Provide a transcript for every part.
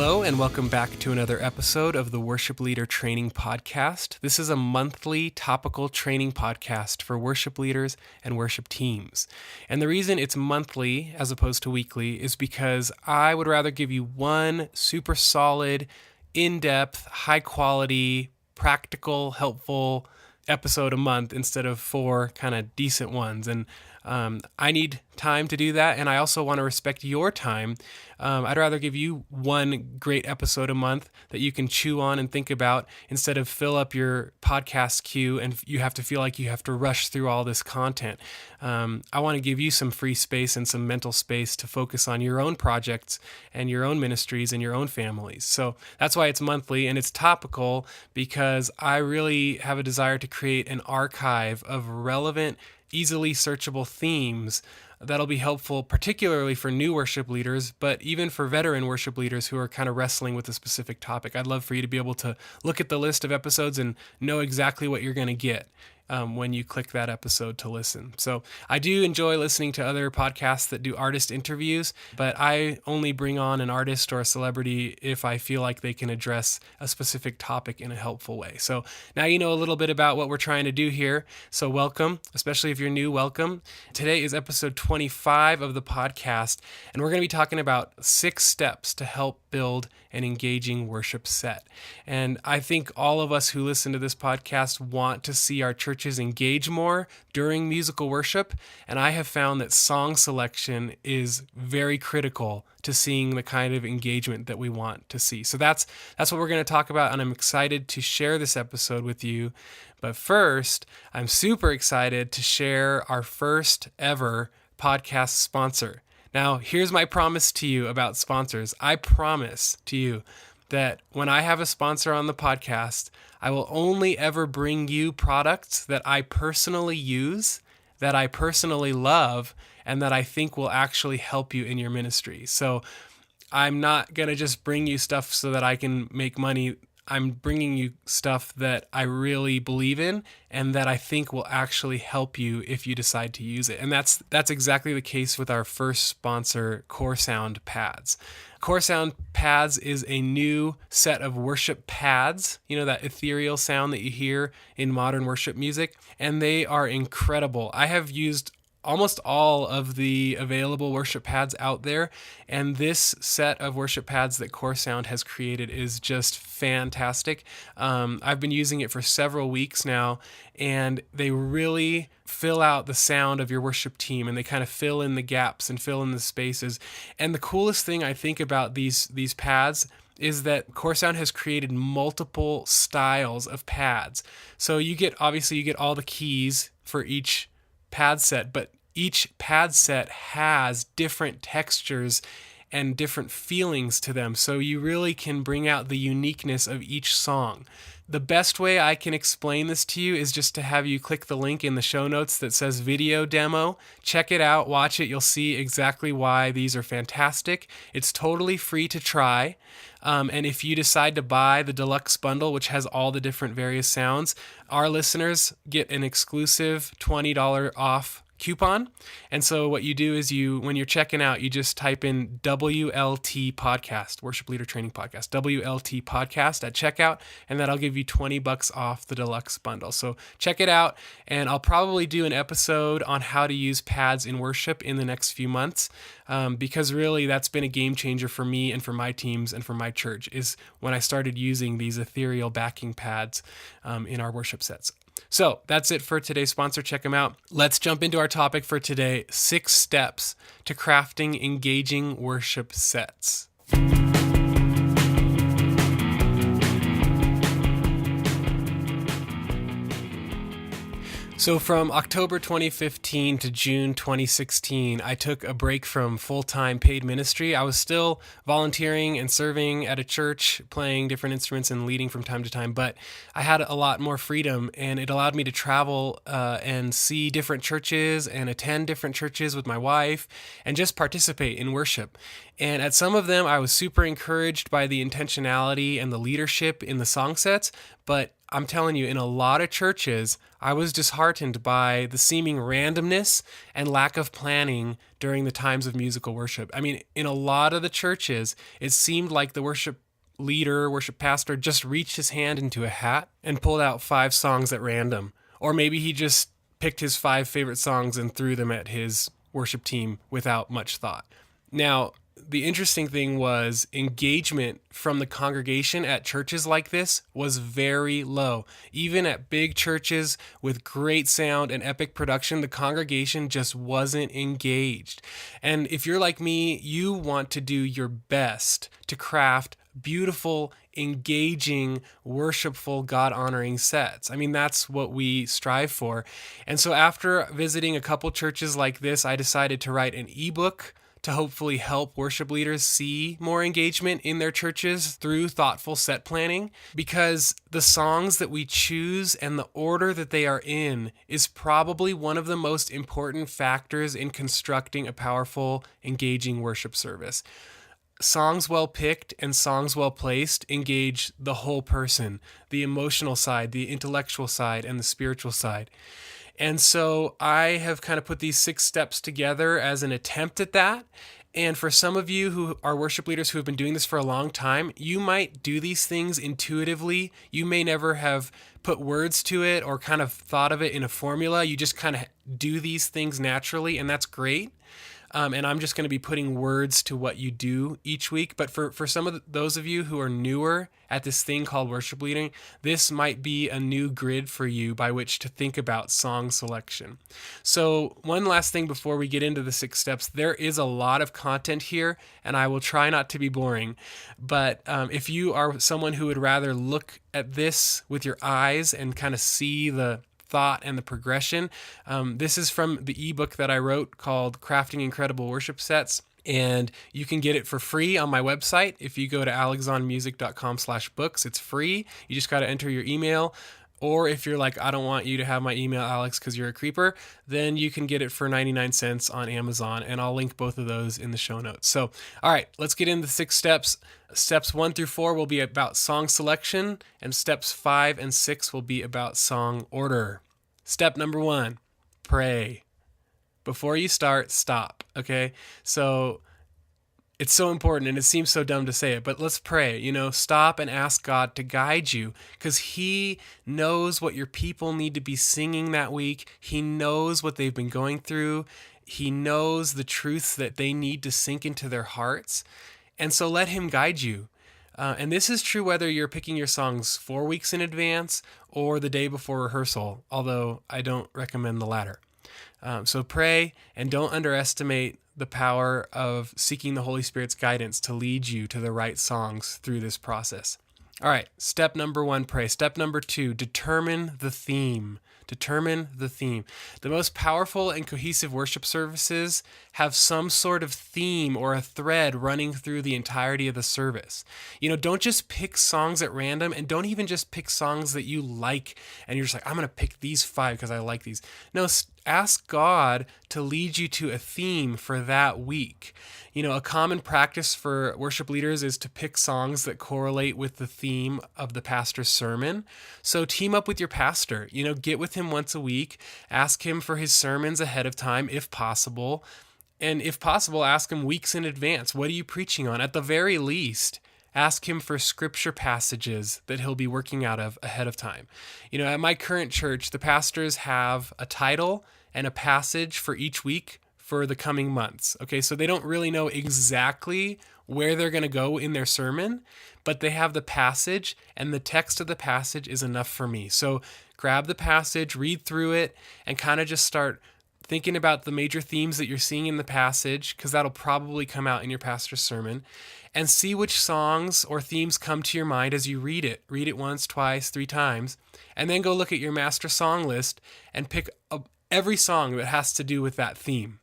Hello, and welcome back to another episode of the Worship Leader Training Podcast. This is a monthly topical training podcast for worship leaders and worship teams. And the reason it's monthly as opposed to weekly is because I would rather give you one super solid, in-depth, high-quality, practical, helpful episode a month instead of 4 kind of decent ones. And I need time to do that, and I also want to respect your time. I'd rather give you one great episode a month that you can chew on and think about instead of fill up your podcast queue and you have to feel like you have to rush through all this content. I want to give you some free space and some mental space to focus on your own projects and your own ministries and your own families. So that's why it's monthly, and it's topical because I really have a desire to create an archive of relevant, easily searchable themes that'll be helpful, particularly for new worship leaders, but even for veteran worship leaders who are kind of wrestling with a specific topic. I'd love for you to be able to look at the list of episodes and know exactly what you're going to get when you click that episode to listen. So I do enjoy listening to other podcasts that do artist interviews, but I only bring on an artist or a celebrity if I feel like they can address a specific topic in a helpful way. So now you know a little bit about what we're trying to do here. So welcome, especially if you're new, welcome. Today is episode 25 of the podcast, and we're going to be talking about 6 steps to help build an engaging worship set. And I think all of us who listen to this podcast want to see our churches engage more during musical worship, and I have found that song selection is very critical to seeing the kind of engagement that we want to see. So that's what we're going to talk about, and I'm excited to share this episode with you. But first, I'm super excited to share our first ever podcast sponsor. Now, here's my promise to you about sponsors. I promise to you that when I have a sponsor on the podcast, I will only ever bring you products that I personally use, that I personally love, and that I think will actually help you in your ministry. So I'm not going to just bring you stuff so that I can make money. I'm bringing you stuff that I really believe in and that I think will actually help you if you decide to use it. And that's exactly the case with our first sponsor, Core Sound Pads. Core Sound Pads is a new set of worship pads, you know, that ethereal sound that you hear in modern worship music, and they are incredible. I have used almost all of the available worship pads out there, and this set of worship pads that Core Sound has created is just fantastic. I've been using it for several weeks now, and they really fill out the sound of your worship team, and they kind of fill in the gaps and fill in the spaces. And the coolest thing I think about these pads is that Core Sound has created multiple styles of pads. So you get all the keys for each pad set, but each pad set has different textures and different feelings to them, so you really can bring out the uniqueness of each song. The best way I can explain this to you is just to have you click the link in the show notes that says video demo. Check it out, watch it, you'll see exactly why these are fantastic. It's totally free to try. And if you decide to buy the deluxe bundle, which has all the different various sounds, our listeners get an exclusive $20 off coupon. And so what you do is when you're checking out, you just type in WLT podcast, Worship Leader Training Podcast, WLT podcast at checkout, and that'll give you $20 off the deluxe bundle. So check it out, and I'll probably do an episode on how to use pads in worship in the next few months, because really that's been a game changer for me and for my teams and for my church, is when I started using these ethereal backing pads in our worship sets. So that's it for today's sponsor. Check them out. Let's jump into our topic for today: 6 steps to crafting engaging worship sets. So from October 2015 to June 2016, I took a break from full-time paid ministry. I was still volunteering and serving at a church, playing different instruments and leading from time to time, but I had a lot more freedom, and it allowed me to travel and see different churches and attend different churches with my wife and just participate in worship. And at some of them, I was super encouraged by the intentionality and the leadership in the song sets, but I'm telling you, in a lot of churches, I was disheartened by the seeming randomness and lack of planning during the times of musical worship. I mean, in a lot of the churches, it seemed like the worship leader, worship pastor just reached his hand into a hat and pulled out 5 songs at random. Or maybe he just picked his 5 favorite songs and threw them at his worship team without much thought. Now, the interesting thing was engagement from the congregation at churches like this was very low. Even at big churches with great sound and epic production, the congregation just wasn't engaged. And if you're like me, you want to do your best to craft beautiful, engaging, worshipful, God-honoring sets. I mean, that's what we strive for. And so after visiting a couple churches like this, I decided to write an ebook to hopefully help worship leaders see more engagement in their churches through thoughtful set planning, because the songs that we choose and the order that they are in is probably one of the most important factors in constructing a powerful, engaging worship service. Songs well picked and songs well placed engage the whole person, the emotional side, the intellectual side, and the spiritual side. And so I have kind of put these 6 steps together as an attempt at that. And for some of you who are worship leaders who have been doing this for a long time, you might do these things intuitively. You may never have put words to it or kind of thought of it in a formula. You just kind of do these things naturally, and that's great. And I'm just going to be putting words to what you do each week. But for some of those of you who are newer at this thing called worship leading, this might be a new grid for you by which to think about song selection. So one last thing before we get into the 6 steps, there is a lot of content here, and I will try not to be boring. But if you are someone who would rather look at this with your eyes and kind of see the thought and the progression. This is from the ebook that I wrote called Crafting Incredible Worship Sets, and you can get it for free on my website. If you go to alexonmusic.com/books, it's free. You just got to enter your email. Or if you're like, I don't want you to have my email, Alex, because you're a creeper, then you can get it for 99 cents on Amazon, and I'll link both of those in the show notes. So, all right, let's get into the 6 steps. Steps 1 through 4 will be about song selection, and steps 5 and 6 will be about song order. Step number 1, pray. Before you start, stop, okay? So it's so important, and it seems so dumb to say it, but let's pray. Stop and ask God to guide you, because He knows what your people need to be singing that week. He knows what they've been going through. He knows the truths that they need to sink into their hearts. And so let Him guide you. And this is true whether you're picking your songs 4 weeks in advance or the day before rehearsal, although I don't recommend the latter. So pray, and don't underestimate the power of seeking the Holy Spirit's guidance to lead you to the right songs through this process. All right, step number 1, pray. Step number 2, determine the theme. Determine the theme. The most powerful and cohesive worship services have some sort of theme or a thread running through the entirety of the service. Don't just pick songs at random, and don't even just pick songs that you like and you're just like, I'm going to pick these 5 because I like these. No, ask God to lead you to a theme for that week. A common practice for worship leaders is to pick songs that correlate with the theme of the pastor's sermon. So team up with your pastor, get with him once a week, ask him for his sermons ahead of time, if possible. And if possible, ask him weeks in advance. What are you preaching on? At the very least, ask him for scripture passages that he'll be working out of ahead of time. At my current church, the pastors have a title and a passage for each week for the coming months. Okay, so they don't really know exactly where they're going to go in their sermon, but they have the passage, and the text of the passage is enough for me. So grab the passage, read through it, and kind of just start thinking about the major themes that you're seeing in the passage, because that'll probably come out in your pastor's sermon, and see which songs or themes come to your mind as you read it. Read it once, twice, 3 times, and then go look at your master song list and pick every song that has to do with that theme.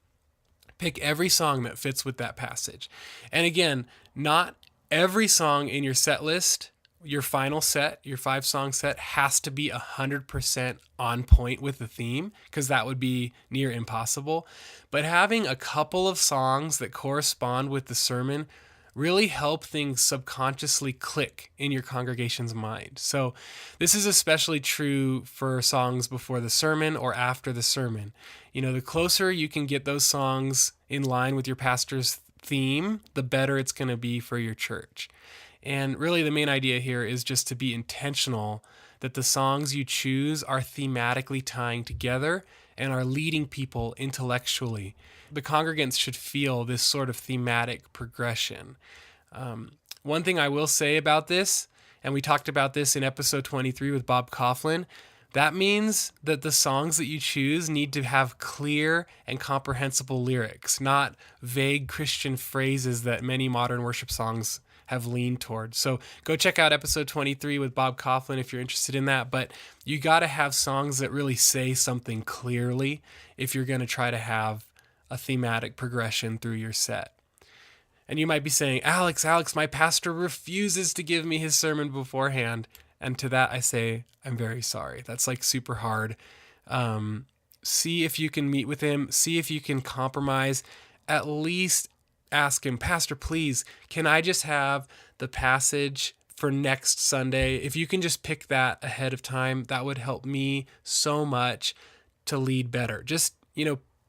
Pick every song that fits with that passage. And again, not every song in your set list, your final set, your 5-song set, has to be 100% on point with the theme, because that would be near impossible. But having a couple of songs that correspond with the sermon really help things subconsciously click in your congregation's mind. So this is especially true for songs before the sermon or after the sermon. The closer you can get those songs in line with your pastor's theme, the better it's going to be for your church. And really the main idea here is just to be intentional that the songs you choose are thematically tying together and are leading people intellectually. The congregants should feel this sort of thematic progression. One thing I will say about this, and we talked about this in episode 23 with Bob Coughlin, that means that the songs that you choose need to have clear and comprehensible lyrics, not vague Christian phrases that many modern worship songs have leaned toward. So go check out episode 23 with Bob Coughlin if you're interested in that. But you got to have songs that really say something clearly if you're going to try to have a thematic progression through your set. And you might be saying, Alex, my pastor refuses to give me his sermon beforehand. And to that I say, I'm very sorry. That's like super hard. See if you can meet with him. See if you can compromise. At least ask him, Pastor, please, can I just have the passage for next Sunday? If you can just pick that ahead of time, that would help me so much to lead better. Just,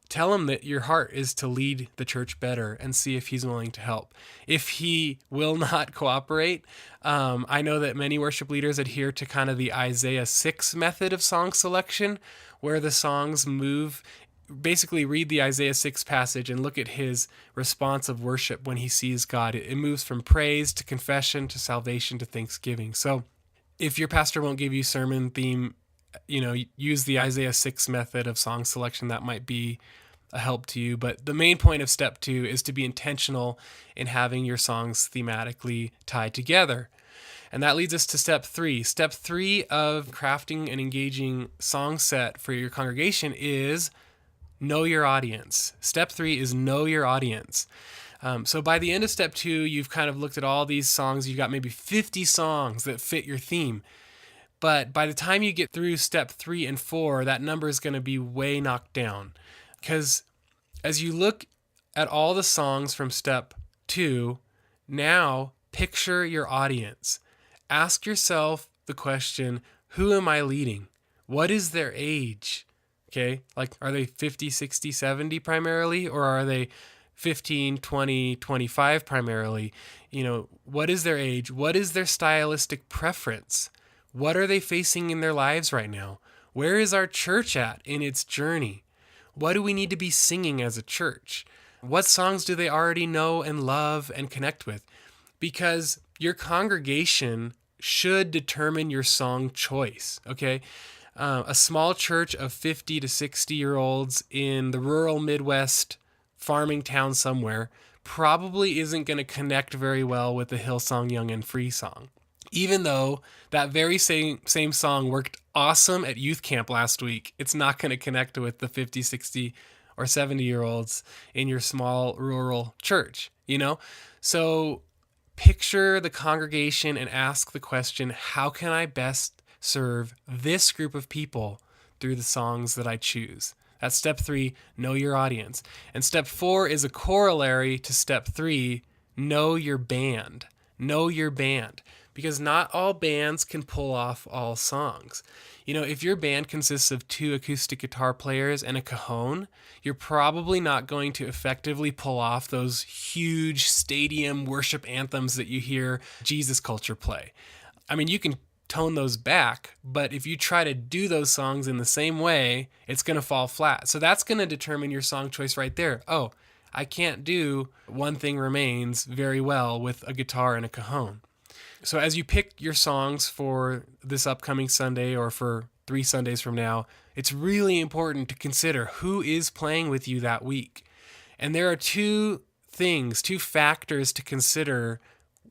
tell him that your heart is to lead the church better and see if he's willing to help. If he will not cooperate, I know that many worship leaders adhere to kind of the Isaiah 6 method of song selection, where the songs move. Basically read the Isaiah 6 passage and look at his response of worship when he sees God. It moves from praise to confession to salvation to thanksgiving. So if your pastor won't give you sermon theme, use the Isaiah 6 method of song selection. That might be a help to you. But the main point of step 2 is to be intentional in having your songs thematically tied together. And that leads us to step 3. Step 3 of crafting an engaging song set for your congregation is know your audience. Step 3 is know your audience. So by the end of step 2, you've kind of looked at all these songs. You've got maybe 50 songs that fit your theme. But by the time you get through step 3 and 4, that number is going to be way knocked down. Because as you look at all the songs from step 2, now picture your audience. Ask yourself the question, who am I leading? What is their age? Okay, like are they 50, 60, 70 primarily, or are they 15, 20, 25 primarily? What is their age? What is their stylistic preference? What are they facing in their lives right now? Where is our church at in its journey? What do we need to be singing as a church? What songs do they already know and love and connect with? Because your congregation should determine your song choice, okay? A small church of 50 to 60-year-olds in the rural Midwest farming town somewhere probably isn't going to connect very well with the Hillsong Young and Free song. Even though that very same song worked awesome at youth camp last week, it's not going to connect with the 50, 60, or 70-year-olds in your small rural church, So picture the congregation and ask the question, how can I best serve this group of people through the songs that I choose? That's step 3, know your audience. And step 4 is a corollary to step 3, know your band. Know your band. Because not all bands can pull off all songs. If your band consists of 2 acoustic guitar players and a cajon, you're probably not going to effectively pull off those huge stadium worship anthems that you hear Jesus Culture play. I mean, you can tone those back, but if you try to do those songs in the same way, it's going to fall flat. So that's going to determine your song choice right there. Oh, I can't do One Thing Remains very well with a guitar and a cajon. So as you pick your songs for this upcoming Sunday or for 3 Sundays from now, it's really important to consider who is playing with you that week. And there are 2 factors to consider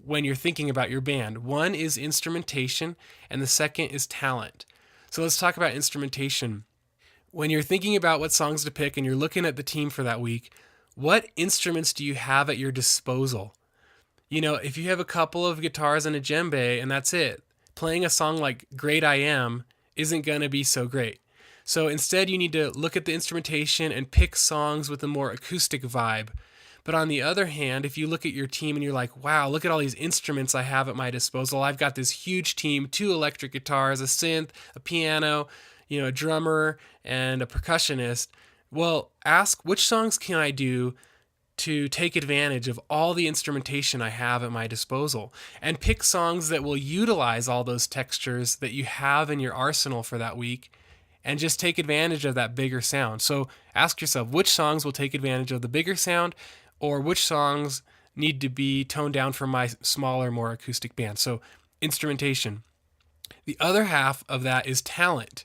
when you're thinking about your band. One is instrumentation, and the second is talent. So let's talk about instrumentation. When you're thinking about what songs to pick and you're looking at the team for that week, what instruments do you have at your disposal? If you have a couple of guitars and a djembe and that's it, playing a song like Great I Am isn't going to be so great. So instead you need to look at the instrumentation and pick songs with a more acoustic vibe. But on the other hand, if you look at your team and you're like, wow, look at all these instruments I have at my disposal. I've got this huge team, 2 electric guitars, a synth, a piano, a drummer, and a percussionist. Well, ask, which songs can I do to take advantage of all the instrumentation I have at my disposal, and pick songs that will utilize all those textures that you have in your arsenal for that week, and just take advantage of that bigger sound. So ask yourself, which songs will take advantage of the bigger sound, or which songs need to be toned down for my smaller, more acoustic band. So instrumentation. The other half of that is talent.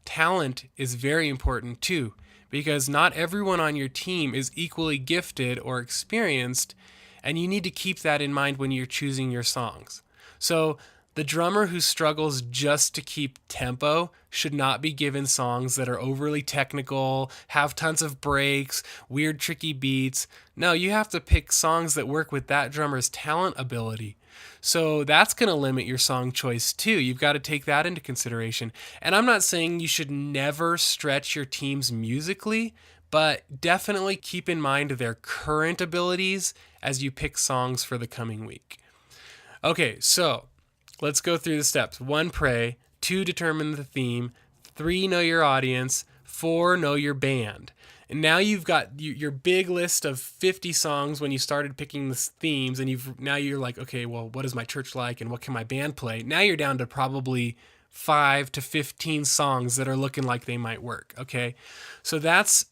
Talent is very important too, because not everyone on your team is equally gifted or experienced, and you need to keep that in mind when you're choosing your songs. So the drummer who struggles just to keep tempo should not be given songs that are overly technical, have tons of breaks, weird tricky beats. No, you have to pick songs that work with that drummer's talent ability. So that's going to limit your song choice too. You've got to take that into consideration. And I'm not saying you should never stretch your teams musically, but definitely keep in mind their current abilities as you pick songs for the coming week. Okay, so let's go through the steps. 1, pray. 2, determine the theme. 3, know your audience. 4, know your band. And now you've got your big list of 50 songs when you started picking the themes, and now you're like, okay, well, what is my church like, and what can my band play? Now you're down to probably 5 to 15 songs that are looking like they might work. Okay, so that's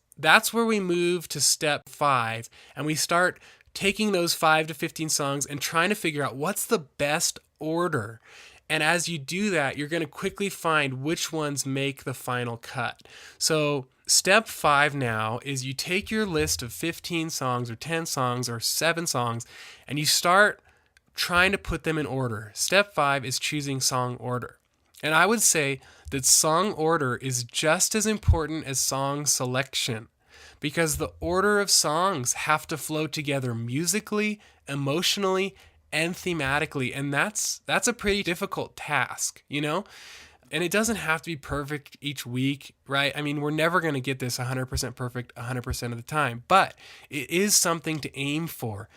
where we move to step 5, and we start taking those 5 to 15 songs and trying to figure out what's the best order. And as you do that, you're going to quickly find which ones make the final cut. So step 5 now is you take your list of 15 songs or 10 songs or 7 songs, and you start trying to put them in order. Step 5 is choosing song order. And I would say that song order is just as important as song selection, because the order of songs have to flow together musically, emotionally, and thematically, and that's a pretty difficult task, And it doesn't have to be perfect each week, right? I mean, we're never going to get this 100% perfect 100% of the time, but it is something to aim for.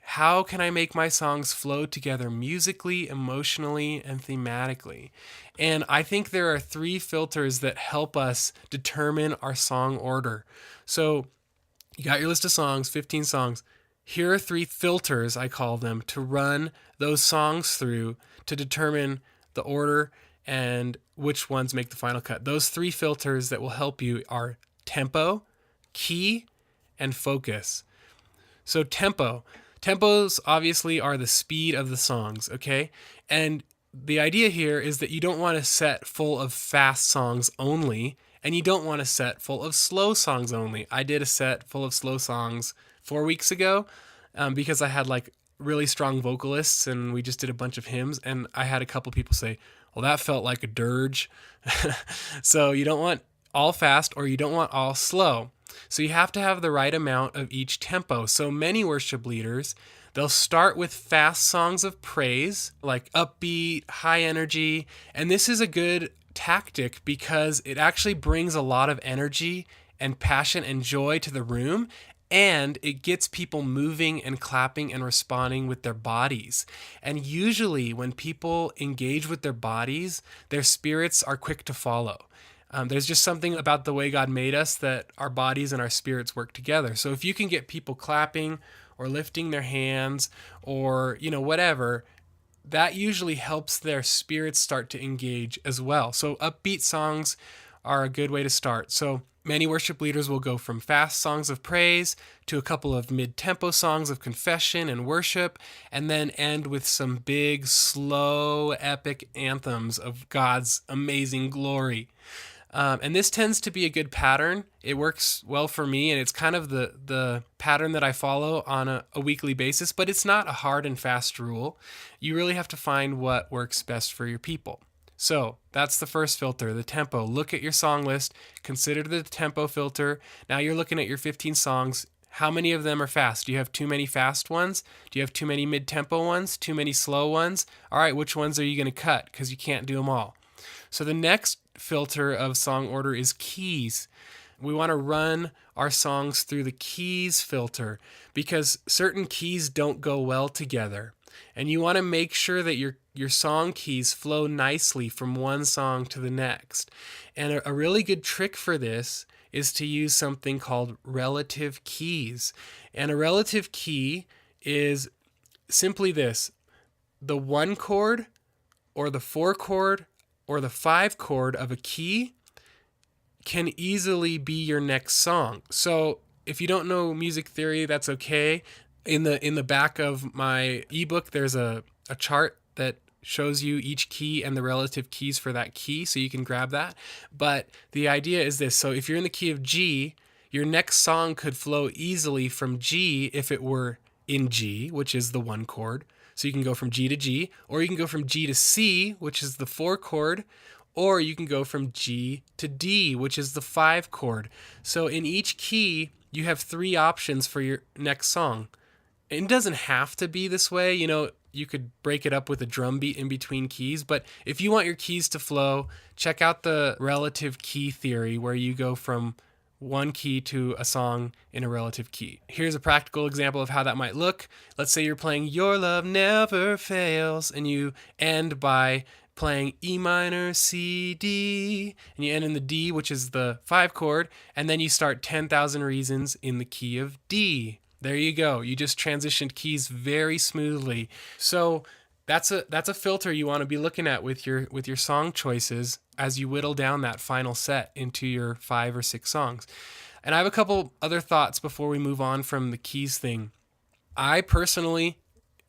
How can I make my songs flow together musically, emotionally, and thematically? And I think there are 3 filters that help us determine our song order. So you got your list of songs, 15 songs. Here are 3 filters, I call them, to run those songs through to determine the order and which ones make the final cut. Those 3 filters that will help you are tempo, key, and focus. So tempo. Tempos obviously are the speed of the songs, okay? And the idea here is that you don't want a set full of fast songs only, and you don't want a set full of slow songs only. I did a set full of slow songs 4 weeks ago because I had like really strong vocalists and we just did a bunch of hymns, and I had a couple people say, well, that felt like a dirge. So you don't want all fast or you don't want all slow. So you have to have the right amount of each tempo. So many worship leaders, they'll start with fast songs of praise, like upbeat, high energy. And this is a good tactic because it actually brings a lot of energy and passion and joy to the room. And it gets people moving and clapping and responding with their bodies. And usually when people engage with their bodies, their spirits are quick to follow. There's just something about the way God made us that our bodies and our spirits work together. So if you can get people clapping or lifting their hands or, whatever, that usually helps their spirits start to engage as well. So upbeat songs are a good way to start. So many worship leaders will go from fast songs of praise to a couple of mid-tempo songs of confession and worship, and then end with some big, slow, epic anthems of God's amazing glory. And this tends to be a good pattern. It works well for me, and it's kind of the pattern that I follow on a weekly basis, but it's not a hard and fast rule. You really have to find what works best for your people. So that's the first filter, the tempo. Look at your song list, consider the tempo filter. Now you're looking at your 15 songs. How many of them are fast? Do you have too many fast ones? Do you have too many mid-tempo ones? Too many slow ones? All right, which ones are you going to cut? Because you can't do them all. So the next filter of song order is keys. We want to run our songs through the keys filter because certain keys don't go well together. And you want to make sure that your song keys flow nicely from one song to the next. And a really good trick for this is to use something called relative keys. And a relative key is simply this: the 1 chord or the 4 chord or the 5 chord of a key can easily be your next song. So if you don't know music theory, that's okay. In the back of my ebook, there's a chart that shows you each key and the relative keys for that key, so you can grab that. But the idea is this: so if you're in the key of G, your next song could flow easily from G if it were in G, which is the 1 chord. So you can go from G to G, or you can go from G to C, which is the 4 chord, or you can go from G to D, which is the 5 chord. So in each key, you have 3 options for your next song. It doesn't have to be this way. You could break it up with a drum beat in between keys, but if you want your keys to flow, check out the relative key theory, where you go from one key to a song in a relative key. Here's a practical example of how that might look. Let's say you're playing Your Love Never Fails, and you end by playing E minor, C, D, and you end in the D, which is the 5 chord, and then you start 10,000 Reasons in the key of D. There you go. You just transitioned keys very smoothly. So that's a filter you want to be looking at with your song choices as you whittle down that final set into your 5 or 6 songs. And I have a couple other thoughts before we move on from the keys thing. I personally,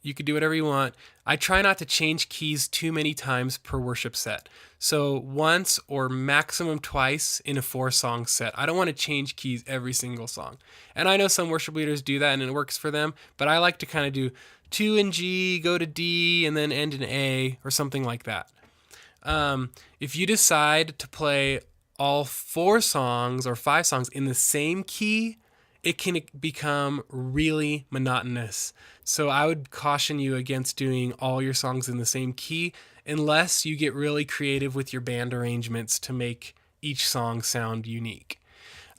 you could do whatever you want, I try not to change keys too many times per worship set. So once or maximum twice in a 4-song set. I don't want to change keys every single song. And I know some worship leaders do that and it works for them, but I like to kind of do 2 in G, go to D, and then end in A, or something like that. If you decide to play all 4 songs or 5 songs in the same key, it can become really monotonous. So I would caution you against doing all your songs in the same key unless you get really creative with your band arrangements to make each song sound unique.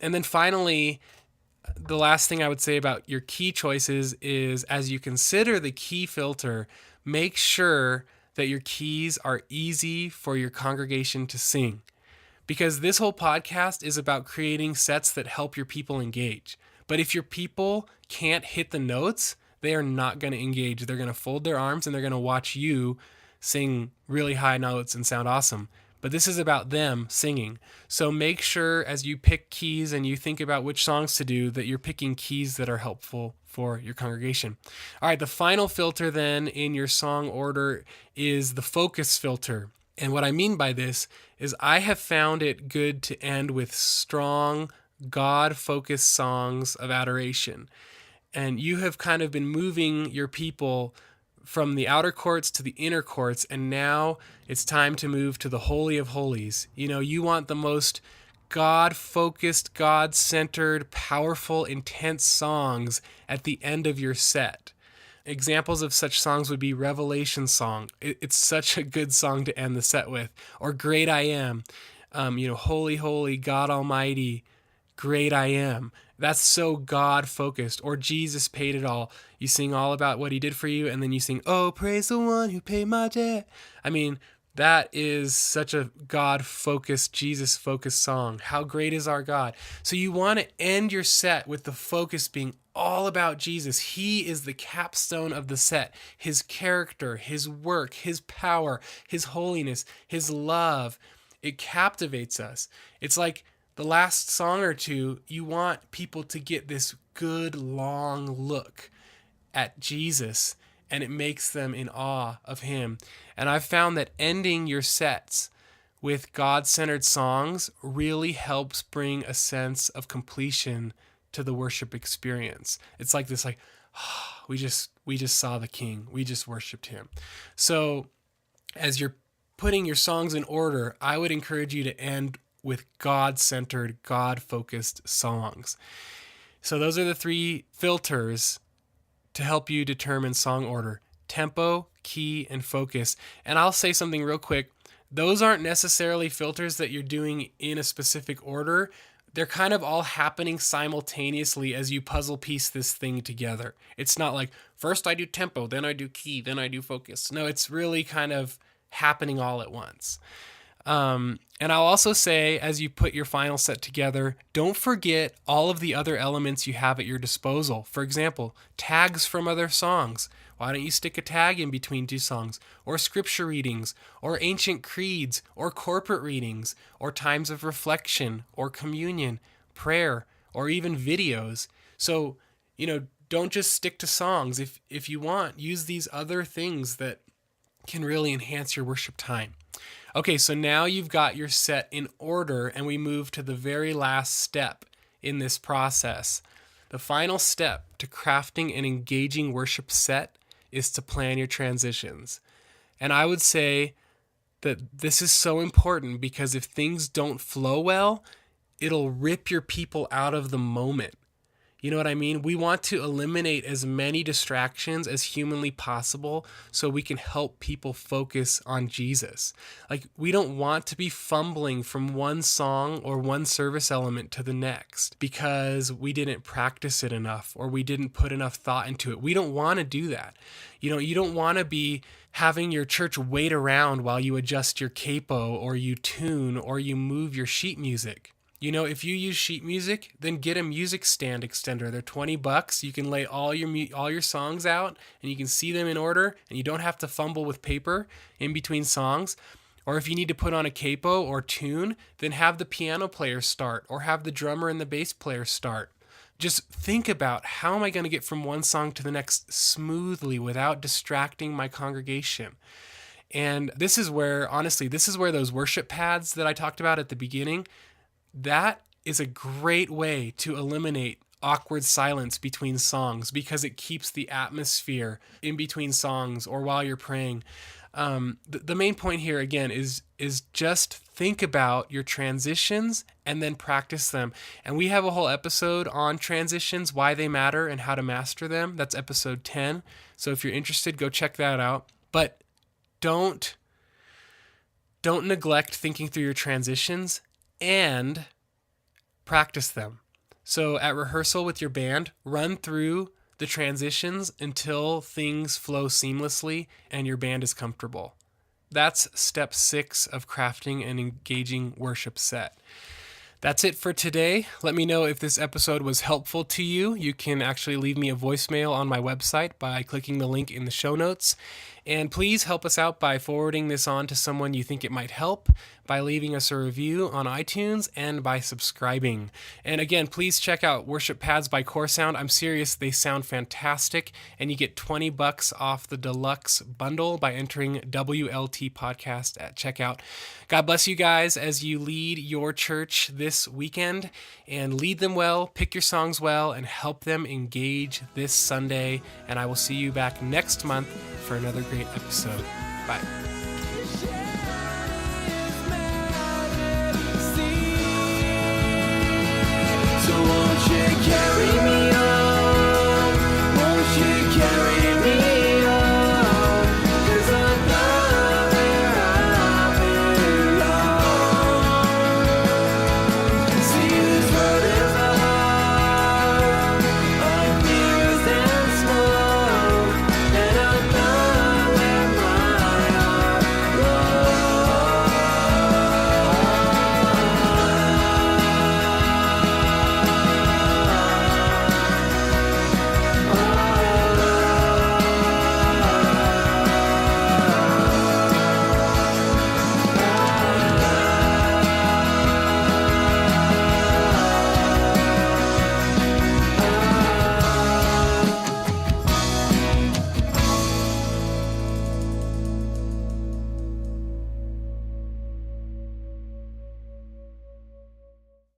And then finally, the last thing I would say about your key choices is, as you consider the key filter, make sure that your keys are easy for your congregation to sing. Because this whole podcast is about creating sets that help your people engage. But if your people can't hit the notes, they are not going to engage. They're going to fold their arms and they're going to watch you sing really high notes and sound awesome. But this is about them singing. So make sure as you pick keys and you think about which songs to do, that you're picking keys that are helpful for your congregation. All right, the final filter then in your song order is the focus filter. And what I mean by this is I have found it good to end with strong, God-focused songs of adoration. And you have kind of been moving your people from the outer courts to the inner courts, and now it's time to move to the Holy of Holies. You want the most God-focused, God-centered, powerful, intense songs at the end of your set. Examples of such songs would be Revelation Song. It's such a good song to end the set with. Or Great I Am. Holy, holy, God Almighty, great I am. That's so God-focused. Or Jesus Paid It All. You sing all about what he did for you, and then you sing, oh, praise the one who paid my debt. That is such a God-focused, Jesus-focused song. How great is our God? So you want to end your set with the focus being all about Jesus. He is the capstone of the set. His character, his work, his power, his holiness, his love. It captivates us. It's like the last song or two, you want people to get this good long look at Jesus, and it makes them in awe of him. And I've found that ending your sets with God-centered songs really helps bring a sense of completion to the worship experience. It's like this, we just saw the King. We just worshiped him. So as you're putting your songs in order, I would encourage you to end with God-centered, God-focused songs. So those are the 3 filters to help you determine song order: tempo, key, and focus. And I'll say something real quick. Those aren't necessarily filters that you're doing in a specific order. they're kind of all happening simultaneously as you puzzle piece this thing together. It's not like first I do tempo, then I do key, then I do focus. No, it's really kind of happening all at once. And I'll also say, as you put your final set together, don't forget all of the other elements you have at your disposal. For example, tags from other songs. Why don't you stick a tag in between two songs? Or scripture readings, or ancient creeds, or corporate readings, or times of reflection, or communion, prayer, or even videos. So, don't just stick to songs. If you want, use these other things that can really enhance your worship time. Okay, so now you've got your set in order, and we move to the very last step in this process. The final step to crafting an engaging worship set is to plan your transitions. And I would say that this is so important because if things don't flow well, it'll rip your people out of the moment. You know what I mean? We want to eliminate as many distractions as humanly possible so we can help people focus on Jesus. Like, we don't want to be fumbling from one song or one service element to the next because we didn't practice it enough or we didn't put enough thought into it. We don't want to do that. You don't want to be having your church wait around while you adjust your capo or you tune or you move your sheet music. If you use sheet music, then get a music stand extender. They're $20. You can lay all your songs out and you can see them in order and you don't have to fumble with paper in between songs. Or if you need to put on a capo or tune, then have the piano player start or have the drummer and the bass player start. Just think about, how am I going to get from one song to the next smoothly without distracting my congregation? And this is where those worship pads that I talked about at the beginning, that is a great way to eliminate awkward silence between songs because it keeps the atmosphere in between songs or while you're praying. The main point here, again, is just think about your transitions and then practice them. And we have a whole episode on transitions, why they matter, and how to master them. That's episode 10. So if you're interested, go check that out. But don't neglect thinking through your transitions and practice them. So at rehearsal with your band, run through the transitions until things flow seamlessly and your band is comfortable. That's step 6 of crafting an engaging worship set. That's it for today. Let me know if this episode was helpful to you. You can actually leave me a voicemail on my website by clicking the link in the show notes. And please help us out by forwarding this on to someone you think it might help, by leaving us a review on iTunes, and by subscribing. And again, please check out Worship Pads by Core Sound. I'm serious, they sound fantastic, and you get $20 off the deluxe bundle by entering WLT Podcast at checkout. God bless you guys as you lead your church this weekend, and lead them well, pick your songs well, and help them engage this Sunday. And I will see you back next month for another great episode. Bye.